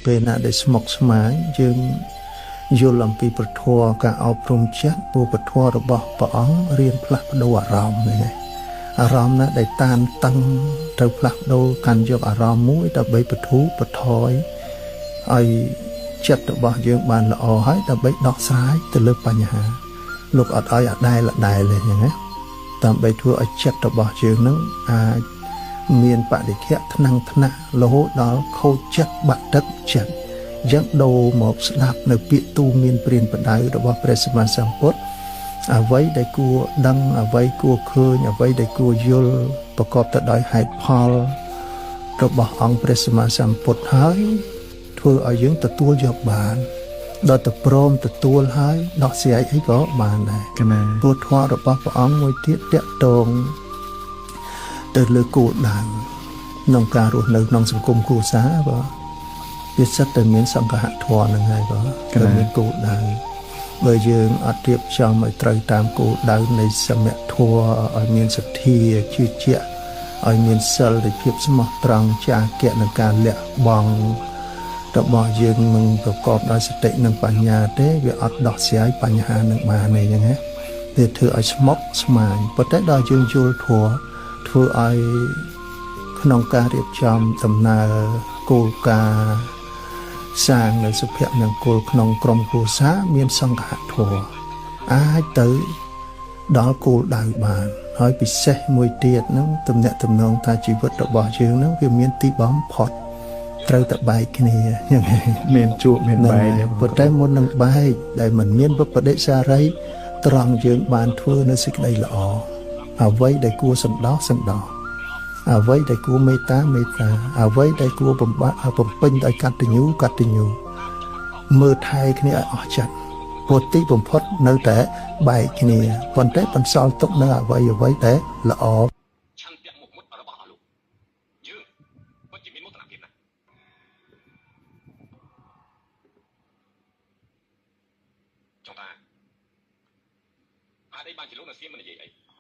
ពេលណាដែលស្មុគស្មាញយើងយល់អំពីពធការអប់រំចិត្តពពធរបស់ព្រះអង្គរៀនផ្លាស់ប្ដូរអារម្មណ៍ហ្នឹងឯងអារម្មណ៍ណាដែលតានតឹងទៅផ្លាស់ប្ដូរកាន់យកអារម្មណ៍មួយដើម្បីបធូរបថយឲ្យចិត្តរបស់យើងបានល្អហើយដើម្បីដោះស្រាយទៅលើបញ្ហាលោកអត់ឲ្យអដែលទេអញ្ចឹងណាដើម្បីធ្វើឲ្យចិត្តរបស់យើងនឹងអាចមានបរិខៈថ្នាំងថ្នាក់រហូតដល់ខូចចិត្តបាក់ទឹកចិត្តយ៉ាងដូរមកស្ដាប់នៅពាក្យទូមានព្រានប្រដៅរបស់ព្រះសម្មាសម្ពុទ្ធអ្វីដែលគួរដឹងអ្វីគួរឃើញអ្វីដែលគួរយល់ប្រកបទៅដោយហេតុផលរបស់អង្គព្រះសម្មាសម្ពុទ្ធហើយធ្វើឲ្យយើងទទួលយកបានដល់ទៅព្រមទទួលហើយដោះស្រាយអីក៏បានដែរគណៈពុទ្ធធម៌របស់ព្រះអង្គមួយទៀតតកតងទៅលើគោលដៅក្នុងការរស់នៅក្នុងសង្គមគ្រួសារបាទវាសិតតែមានសង្ឃៈធម៌ហ្នឹងហើយបាទគឺមានគោលដៅបើយើងអត់រៀបចំឲ្យត្រូវតាមគោលដៅនៃសមធម៌ឲ្យមានសទ្ធាជឿជាក់ឲ្យមានសិលនៃភាពស្មោះត្រង់ចាគៈនឹងការលះបង់របស់យើងនឹងប្រកបដោយសតិនិងបញ្ញាទេវាអត់ដោះស្រាយបញ្ហានឹងបានទេអញ្ចឹងណាវាធ្វើឲ្យស្មុគស្មាញប៉ុន្តែដល់យើងយល់ធម៌ធ្វើឲ្យក្នុងការរៀបចំដំណើរគោលការណ៍សាងនៅសុភមង្គលក្នុងក្រុមគ្រួសារមានសង្ឃៈធម៌អាចទៅដល់គោលដៅបានហើយពិសេសមួយទៀតហ្នឹងទំនាក់ទំនងថាជីវិតរបស់យើងហ្នឹងវាមានទីបំផុតត្រូវតែបែកគ្នាយ៉ាងមានជួបមានបែកប៉ុន្តែមុននឹងបែកដែលមិនមានវិបដិសារីត្រង់យើងបានធ្វើនៅសេចក្តីល្អអ្វីដែលគួរសន្តោសន្តោសអ្វីដែលគួរមេត្តាមេត្តាអ្វីដែលគួរបំពេញដោយកតញ្ញូកតញ្ញូមើលថែគ្នាឲ្យអស់ចិត្តពុទ្ធទីបំផុតនៅតែបែកគ្នាប៉ុន្តែបន្សល់ទុកនៅអ្វីដែលល្អឆន្ទៈមុខមុតរបស់អស់លោកយើងពិតជាមានមោទនភាពណាស់ចង់ថាអាចអីបានជាលោកនៅស្ងៀមមិននិយាយអី